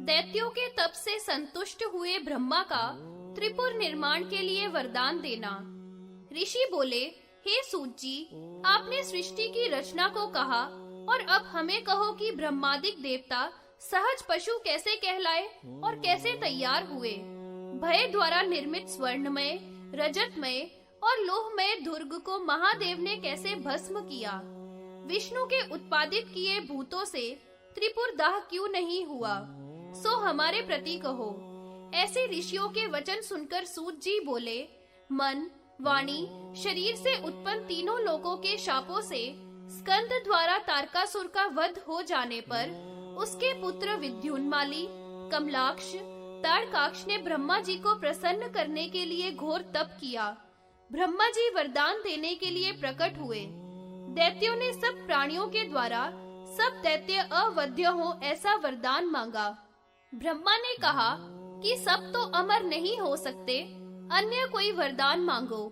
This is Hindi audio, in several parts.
दैत्यों के तप से संतुष्ट हुए ब्रह्मा का त्रिपुर निर्माण के लिए वरदान देना। ऋषि बोले, हे सूत जी, आपने सृष्टि की रचना को कहा और अब हमें कहो कि ब्रह्मादिक देवता सहज पशु कैसे कहलाए और कैसे तैयार हुए। भय द्वारा निर्मित स्वर्णमय, रजतमय और लोहमय दुर्ग को महादेव ने कैसे भस्म किया। विष्णु के उत्पादित किए भूतों से त्रिपुर दाह क्यों नहीं हुआ, सो हमारे प्रति कहो। ऐसे ऋषियों के वचन सुनकर सूत जी बोले, मन, वाणी, शरीर से उत्पन्न तीनों लोकों के शापों से स्कंद द्वारा तारकासुर का वध हो जाने पर उसके पुत्र विद्युन्माली, कमलाक्ष, ताड़काक्ष ने ब्रह्मा जी को प्रसन्न करने के लिए घोर तप किया। ब्रह्मा जी वरदान देने के लिए प्रकट हुए। दैत्यों ने सब प्राणियों के द्वारा सब दैत्य अवध्य हो ऐसा वरदान मांगा। ब्रह्मा ने कहा कि सब तो अमर नहीं हो सकते, अन्य कोई वरदान मांगो।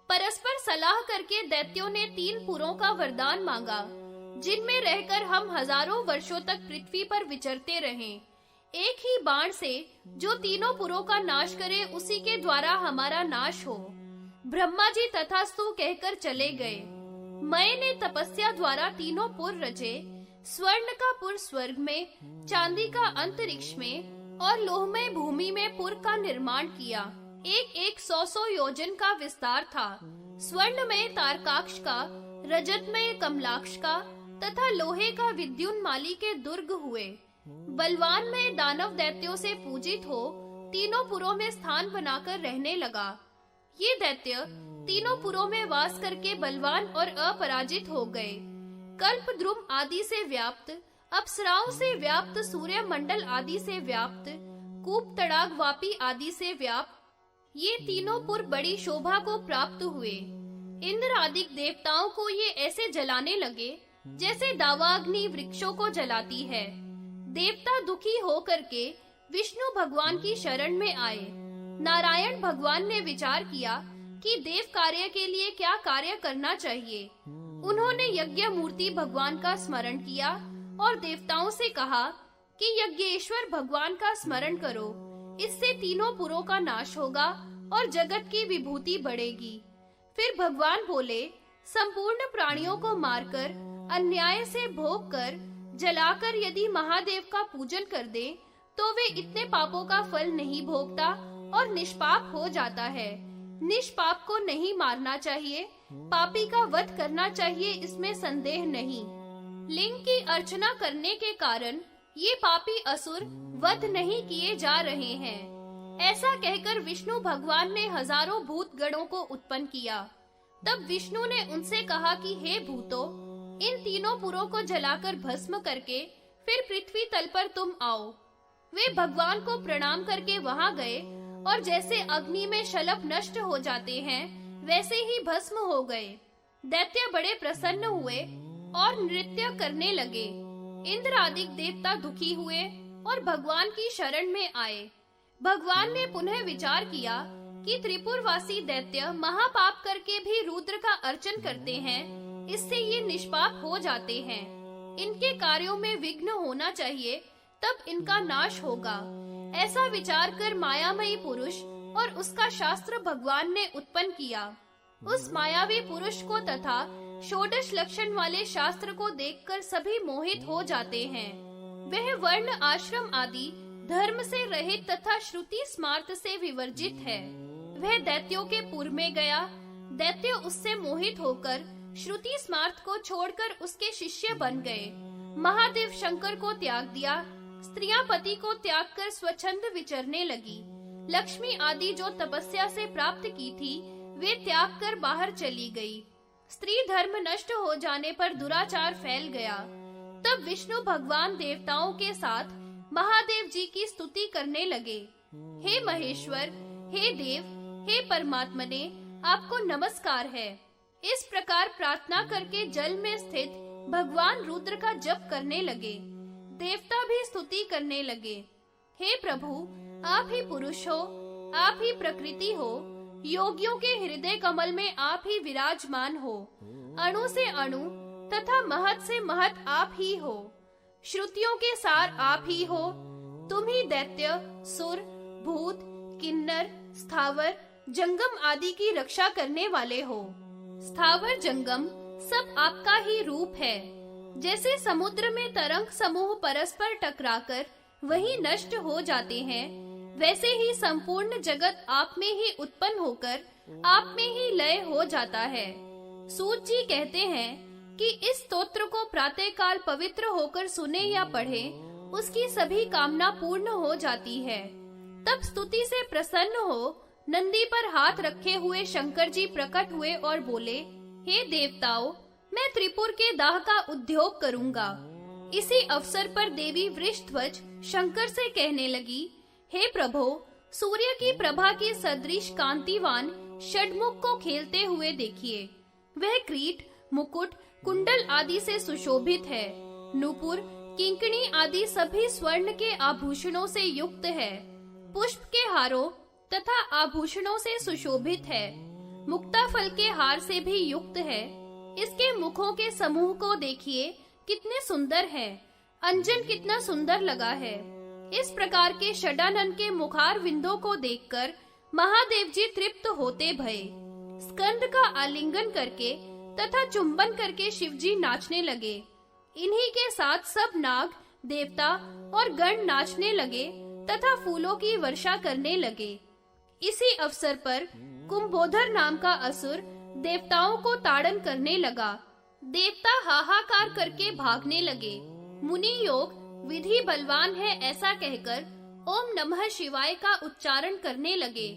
परस्पर सलाह करके दैत्यों ने 3 पुरों का वरदान मांगा, जिनमें रहकर हम हजारों वर्षों तक पृथ्वी पर विचरते रहें। एक ही बाण से जो तीनों पुरों का नाश करे, उसी के द्वारा हमारा नाश हो। ब्रह्मा जी तथास्तु कहकर चले गए। मैं ने तपस्या द्वारा तीनों पुर रचे। स्वर्ण का पुर स्वर्ग में, चांदी का अंतरिक्ष में और लोहमय भूमि में पुर का निर्माण किया। एक 100 योजन का विस्तार था। स्वर्ण में तारकाक्ष का, रजत में कमलाक्ष का तथा लोहे का विद्युन्माली के दुर्ग हुए। बलवान में दानव दैत्यों से पूजित हो तीनों पुरों में स्थान बनाकर रहने लगा। ये दैत्य तीनों पुरों में वास करके बलवान और अपराजित हो गए। कल्प द्रुम आदि से व्याप्त, अप्सराओं से व्याप्त, सूर्य मंडल आदि से व्याप्त, कूप तड़ाग वापी आदि से व्याप्त ये तीनों पुर बड़ी शोभा को प्राप्त हुए। इंद्र आदि देवताओं को ये ऐसे जलाने लगे जैसे दावाग्नि वृक्षों को जलाती है। देवता दुखी होकर के विष्णु भगवान की शरण में आए। नारायण भगवान ने विचार किया कि देव कार्य के लिए क्या कार्य करना चाहिए। उन्होंने यज्ञ मूर्ति भगवान का स्मरण किया और देवताओं से कहा कि यज्ञेश्वर भगवान का स्मरण करो, इससे तीनों पुरों का नाश होगा और जगत की विभूति बढ़ेगी। फिर भगवान बोले, संपूर्ण प्राणियों को मारकर, अन्याय से भोग कर, जलाकर यदि महादेव का पूजन कर दे तो वे इतने पापों का फल नहीं भोगता और निष्पाप हो जाता है। निष्पाप को नहीं मारना चाहिए, पापी का वध करना चाहिए, इसमें संदेह नहीं। लिंग की अर्चना करने के कारण ये पापी असुर वध नहीं किए जा रहे हैं। ऐसा कहकर विष्णु भगवान ने हजारों भूत गणों को उत्पन्न किया। तब विष्णु ने उनसे कहा कि हे भूतों, इन तीनों पुरों को जलाकर भस्म करके फिर पृथ्वी तल पर तुम आओ। वे भगवान को प्रणाम करके वहां गए और जैसे अग्नि में शलभ नष्ट हो जाते हैं वैसे ही भस्म हो गए। दैत्य बड़े प्रसन्न हुए और नृत्य करने लगे। इंद्र आदि देवता दुखी हुए और भगवान की शरण में आए। भगवान ने पुनः विचार किया कि त्रिपुरवासी दैत्य महापाप करके भी रुद्र का अर्चन करते हैं, इससे ये निष्पाप हो जाते हैं। इनके कार्यों में विघ्न होना चाहिए, तब इनका नाश होगा। ऐसा विचार कर मायामयी पुरुष और उसका शास्त्र भगवान ने उत्पन्न किया। उस मायावी पुरुष को तथा षोडश लक्षण वाले शास्त्र को देखकर सभी मोहित हो जाते हैं। वह वर्ण आश्रम आदि धर्म से रहित तथा श्रुति स्मार्त से विवर्जित है। वह दैत्यों के पुर में गया। दैत्य उससे मोहित होकर श्रुति स्मार्त को छोड़कर उसके शिष्य बन गए। महादेव शंकर को त्याग दिया। स्त्रियां पति को त्याग कर स्वच्छंद विचरने लगी। लक्ष्मी आदि जो तपस्या से प्राप्त की थी वे त्याग कर बाहर चली गई। स्त्री धर्म नष्ट हो जाने पर दुराचार फैल गया। तब विष्णु भगवान देवताओं के साथ महादेव जी की स्तुति करने लगे। हे महेश्वर, हे देव, हे परमात्मने, आपको नमस्कार है। इस प्रकार प्रार्थना करके जल में स्थित भगवान रुद्र का जप करने लगे। देवता भी स्तुति करने लगे। हे प्रभु, आप ही पुरुष हो, आप ही प्रकृति हो, योगियों के हृदय कमल में आप ही विराजमान हो। अणु से अणु तथा महत से महत आप ही हो। श्रुतियों के सार आप ही हो। तुम ही दैत्य, सुर, भूत, किन्नर, स्थावर, जंगम आदि की रक्षा करने वाले हो। स्थावर जंगम सब आपका ही रूप है। जैसे समुद्र में तरंग समूह परस्पर टकराकर वही नष्ट हो जाते हैं, वैसे ही संपूर्ण जगत आप में ही उत्पन्न होकर आप में ही लय हो जाता है। सूत जी कहते हैं कि इस स्तोत्र को प्रातः काल पवित्र होकर सुने या पढ़े, उसकी सभी कामना पूर्ण हो जाती है। तब स्तुति से प्रसन्न हो नंदी पर हाथ रखे हुए शंकर जी प्रकट हुए और बोले, हे देवताओं, मैं त्रिपुर के दाह का उद्योग करूंगा। इसी अवसर पर देवी वृषध्वज शंकर से कहने लगी, हे प्रभो, सूर्य की प्रभा के सदृश कांतिवान षडमुख को खेलते हुए देखिए। वह क्रीट, मुकुट, कुंडल आदि से सुशोभित है। नुपुर, किंकणी आदि सभी स्वर्ण के आभूषणों से युक्त है। पुष्प के हारों तथा आभूषणों से सुशोभित है। मुक्ता फल के हार से भी युक्त है। इसके मुखों के समूह को देखिए, कितने सुंदर हैं। अंजन कितना सुंदर लगा है। इस प्रकार के षडानन के मुखार विंदों को देखकर महादेव जी तृप्त होते भये। स्कंद का आलिंगन करके तथा चुंबन करके शिव जी नाचने लगे। इन्हीं के साथ सब नाग, देवता और गण नाचने लगे तथा फूलों की वर्षा करने लगे। इसी अवसर पर कुंभोधर नाम का असुर देवताओं को ताड़न करने लगा। देवता हाहाकार करके भागने लगे। मुनि योग विधि बलवान है ऐसा कहकर ओम नमः शिवाय का उच्चारण करने लगे।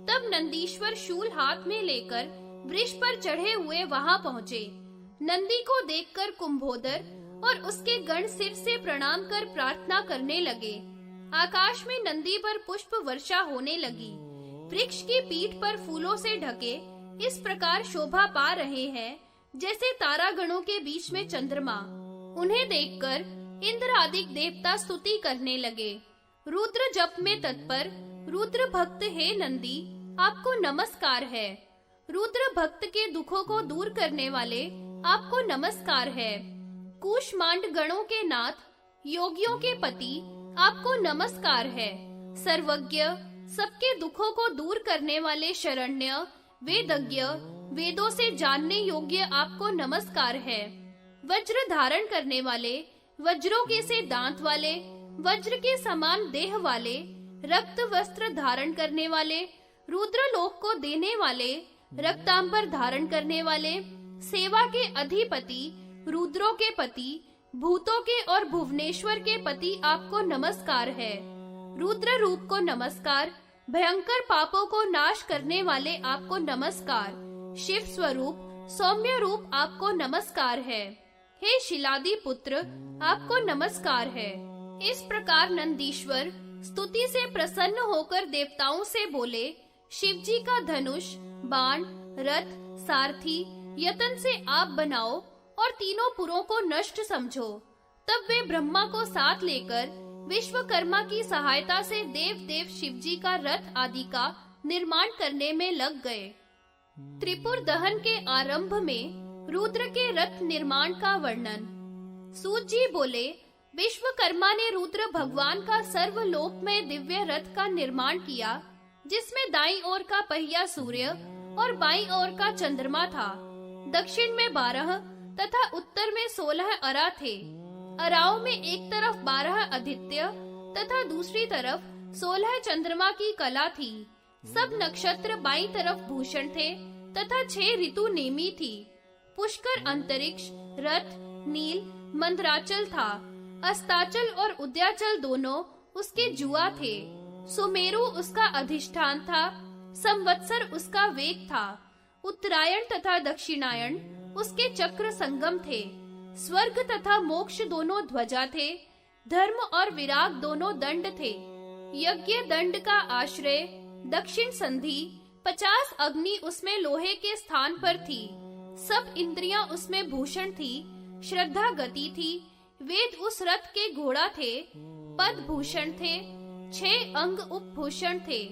तब नंदीश्वर शूल हाथ में लेकर वृक्ष पर चढ़े हुए वहां पहुँचे। नंदी को देखकर कुंभोदर और उसके गण सिर से प्रणाम कर प्रार्थना करने लगे। आकाश में नंदी पर पुष्प वर्षा होने लगी। वृक्ष की पीठ पर फूलों से ढके इस प्रकार शोभा पा रहे हैं जैसे तारागणों के बीच में चंद्रमा। उन्हें देखकर इंद्र आदि देवता स्तुति करने लगे। रुद्र जप में तत्पर रुद्र भक्त, हे नंदी, आपको नमस्कार है। रुद्र भक्त के दुखों को दूर करने वाले, आपको नमस्कार है। कूष्मांड गणों के नाथ, योगियों के पति, आपको नमस्कार है। सर्वज्ञ, सबके दुखों को दूर करने वाले शरण्य, वेदज्ञ, वेदों से जानने योग्य, आपको नमस्कार है। वज्र धारण करने वाले, वज्रों के से दांत वाले, वज्र के समान देह वाले, रक्त वस्त्र धारण करने वाले, रुद्र लोक को देने वाले, रक्तांबर धारण करने वाले, सेवा के अधिपति, रुद्रों के पति, भूतों के और भुवनेश्वर के पति, आपको नमस्कार है। रुद्र रूप को नमस्कार। भयंकर पापों को नाश करने वाले, आपको नमस्कार। शिव स्वरूप, सौम्य रूप, आपको नमस्कार है। हे शिलादि पुत्र, आपको नमस्कार है। इस प्रकार नंदीश्वर स्तुति से प्रसन्न होकर देवताओं से बोले, शिव जी का धनुष, बाण, रथ, सारथी यतन से आप बनाओ और तीनों पुरों को नष्ट समझो। तब वे ब्रह्मा को साथ लेकर विश्वकर्मा की सहायता से देव शिव जी का रथ आदि का निर्माण करने में लग गए। त्रिपुर दहन के आरंभ में रुद्र के रथ निर्माण का वर्णन। सूत जी बोले, विश्वकर्मा ने रुद्र भगवान का सर्वलोक में दिव्य रथ का निर्माण किया, जिसमें दाईं ओर का पहिया सूर्य और बाईं ओर का चंद्रमा था। दक्षिण में 12 तथा उत्तर में 16 अरा थे। अराओं में एक तरफ 12 आदित्य तथा दूसरी तरफ 16 चंद्रमा की कला थी। सब नक्षत्र बाईं तरफ भूषण थे तथा 6 ऋतु नेमी थी। पुष्कर अंतरिक्ष, रथ, नील, मंदराचल था। अस्ताचल और उद्याचल दोनों उसके जुआ थे। सुमेरु उसका अधिष्ठान था। संवत्सर उसका वेग था। उत्तरायण तथा दक्षिणायन उसके चक्र संगम थे। स्वर्ग तथा मोक्ष दोनों ध्वजा थे। धर्म और विराग दोनों दंड थे। यज्ञ दंड का आश्रय दक्षिण संधि। 50 अग्नि उसमें लोहे के स्थान पर थी। सब इंद्रियां उसमें भूषण थी। श्रद्धा गति थी। वेद उस रथ के घोड़ा थे। पद भूषण थे। 6 अंग उपभूषण थे।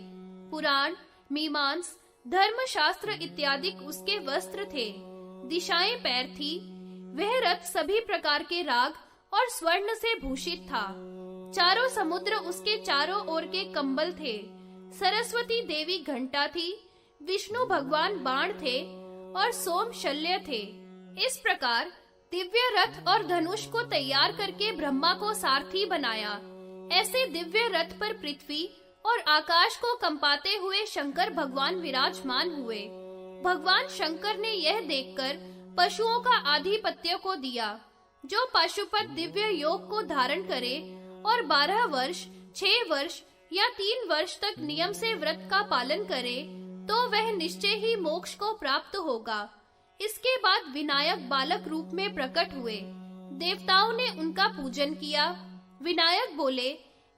पुराण, मीमांस, धर्म शास्त्र इत्यादि उसके वस्त्र थे। दिशाएं पैर थी। वह रथ सभी प्रकार के राग और स्वर्ण से भूषित था। चारों समुद्र उसके चारों ओर के कंबल थे। सरस्वती देवी घंटा थी, विष्णु भगवान बाण थे और सोम शल्य थे। इस प्रकार दिव्य रथ और धनुष को तैयार करके ब्रह्मा को सारथी बनाया। ऐसे दिव्य रथ पर पृथ्वी और आकाश को कंपाते हुए शंकर भगवान विराजमान हुए। भगवान शंकर ने यह देखकर पशुओं का आधिपत्य को दिया। जो पशुपत दिव्य योग को धारण करे और 12 वर्ष, 6 वर्ष या 3 वर्ष तक नियम से व्रत का पालन करे तो वह निश्चय ही मोक्ष को प्राप्त होगा। इसके बाद विनायक बालक रूप में प्रकट हुए। देवताओं ने उनका पूजन किया। विनायक बोले,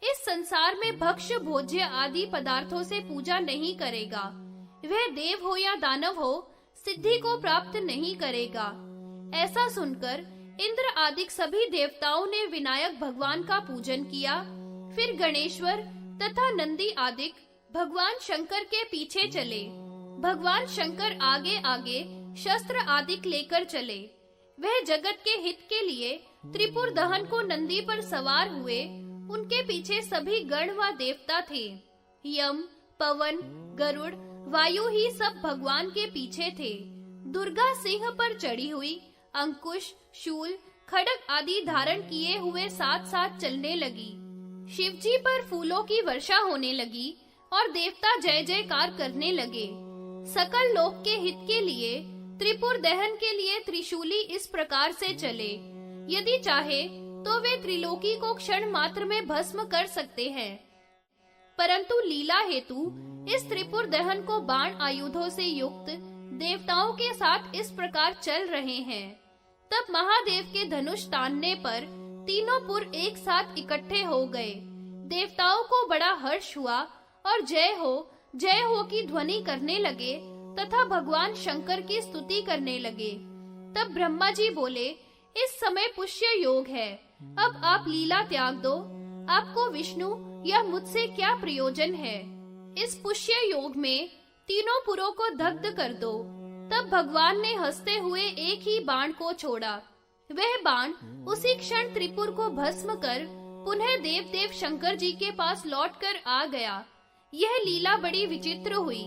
इस संसार में भक्ष्य भोज्य आदि पदार्थों से पूजा नहीं करेगा। वह देव हो या दानव हो, सिद्धि को प्राप्त नहीं करेगा। ऐसा सुनकर इंद्र आदि सभी देवताओं ने विनायक भगवान का पूजन किया। फिर गणेश्वर तथा नंदी आदि भगवान शंकर के पीछे चले। भगवान शंकर आगे आगे शस्त्र आदि लेकर चले। वह जगत के हित के लिए त्रिपुर दहन को नंदी पर सवार हुए। उनके पीछे सभी गण व देवता थे। यम, पवन, गरुड़, वायु ही सब भगवान के पीछे थे। दुर्गा सिंह पर चढ़ी हुई अंकुश, शूल, खड्ग आदि धारण किए हुए साथ साथ चलने लगी। शिवजी पर फूलों की वर्षा होने लगी और देवता जय जयकार करने लगे। सकल लोक के हित के लिए त्रिपुर दहन के लिए त्रिशूली इस प्रकार से चले। यदि चाहे तो वे त्रिलोकी को क्षण मात्र में भस्म कर सकते हैं, परंतु लीला हेतु इस त्रिपुर दहन को बाण आयुधों से युक्त देवताओं के साथ इस प्रकार चल रहे हैं। तब महादेव के धनुष तानने पर तीनों पुर एक साथ इकट्ठे हो गए। देवताओं को बड़ा हर्ष हुआ और जय हो की ध्वनि करने लगे तथा भगवान शंकर की स्तुति करने लगे। तब ब्रह्मा जी बोले, इस समय पुष्य योग है, अब आप लीला त्याग दो। आपको विष्णु या मुझसे क्या प्रयोजन है? इस पुष्य योग में तीनों पुरों को दग्ध कर दो। तब भगवान ने हंसते हुए एक ही बाण को छोड़ा। वह बाण उसी क्षण त्रिपुर को भस्म कर पुनः देव शंकर जी के पास लौटकर आ गया। यह लीला बड़ी विचित्र हुई।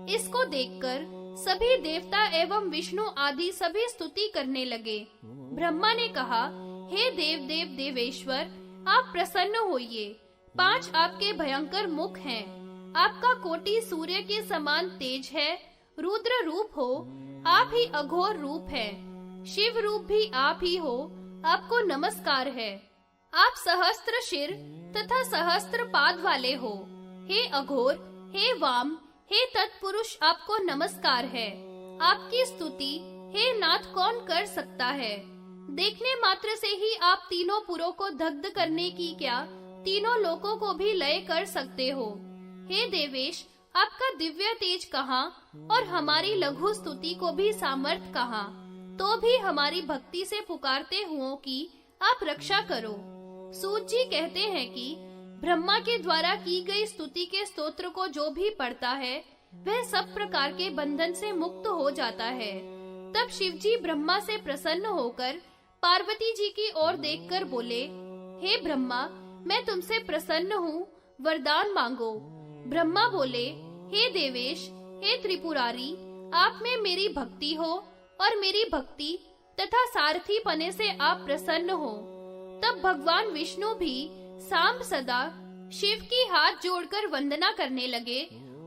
इसको देखकर सभी देवता एवं विष्णु आदि सभी स्तुति करने लगे। ब्रह्मा ने कहा, हे देव देवेश्वर, आप प्रसन्न होइए। 5 आपके भयंकर मुख हैं। आपका कोटि सूर्य के समान तेज है। रुद्र रूप हो, आप ही अघोर रूप है। शिव रूप भी आप ही हो, आपको नमस्कार है। आप सहस्त्र शिर तथा सहस्त्र पाद वाले हो। हे अघोर, हे वाम, हे तत्पुरुष, आपको नमस्कार है। आपकी स्तुति हे नाथ कौन कर सकता है? देखने मात्र से ही आप तीनों पुरों को दग्ध करने की क्या तीनों लोकों को भी लय कर सकते हो। हे देवेश, आपका दिव्य तेज कहाँ और हमारी लघु स्तुति को भी सामर्थ कहाँ? तो भी हमारी भक्ति से पुकारते हुओं की आप रक्षा करो। सूत जी कहते हैं कि ब्रह्मा के द्वारा की गई स्तुति के स्तोत्र को जो भी पढ़ता है वह सब प्रकार के बंधन से मुक्त हो जाता है। तब शिवजी ब्रह्मा से प्रसन्न होकर पार्वती जी की ओर देखकर बोले, हे ब्रह्मा, मैं तुमसे प्रसन्न हूँ, वरदान मांगो। ब्रह्मा बोले, हे देवेश, हे त्रिपुरारी, आप में मेरी भक्ति हो और मेरी भक्ति तथा सारथी पने से आप प्रसन्न हो। तब भगवान विष्णु भी सांब सदा शिव की हाथ जोड़कर वंदना करने लगे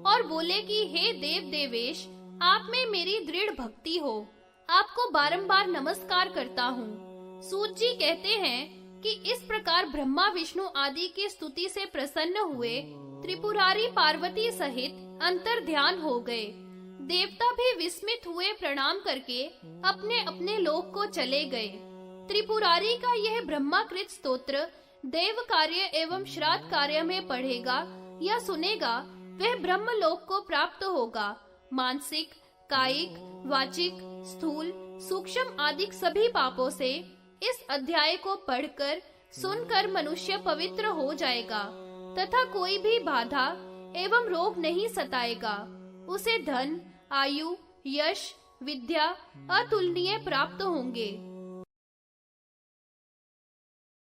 और बोले कि हे देवेश, आप में मेरी दृढ़ भक्ति हो, आपको बारंबार नमस्कार करता हूँ। सूत जी कहते हैं कि इस प्रकार ब्रह्मा विष्णु आदि की स्तुति से प्रसन्न हुए त्रिपुरारी पार्वती सहित अंतर ध्यान हो गए। देवता भी विस्मित हुए, प्रणाम करके अपने अपने लोक को चले गए। त्रिपुरारी का यह ब्रह्माकृत स्तोत्र देव कार्य एवं श्राद्ध कार्य में पढ़ेगा या सुनेगा वह ब्रह्म लोक को प्राप्त होगा। मानसिक, कायिक, वाचिक, स्थूल, सूक्ष्म आदि सभी पापों से इस अध्याय को पढ़कर सुनकर मनुष्य पवित्र हो जाएगा तथा कोई भी बाधा एवं रोग नहीं सताएगा। उसे धन, आयु, यश, विद्या अतुलनीय प्राप्त होंगे।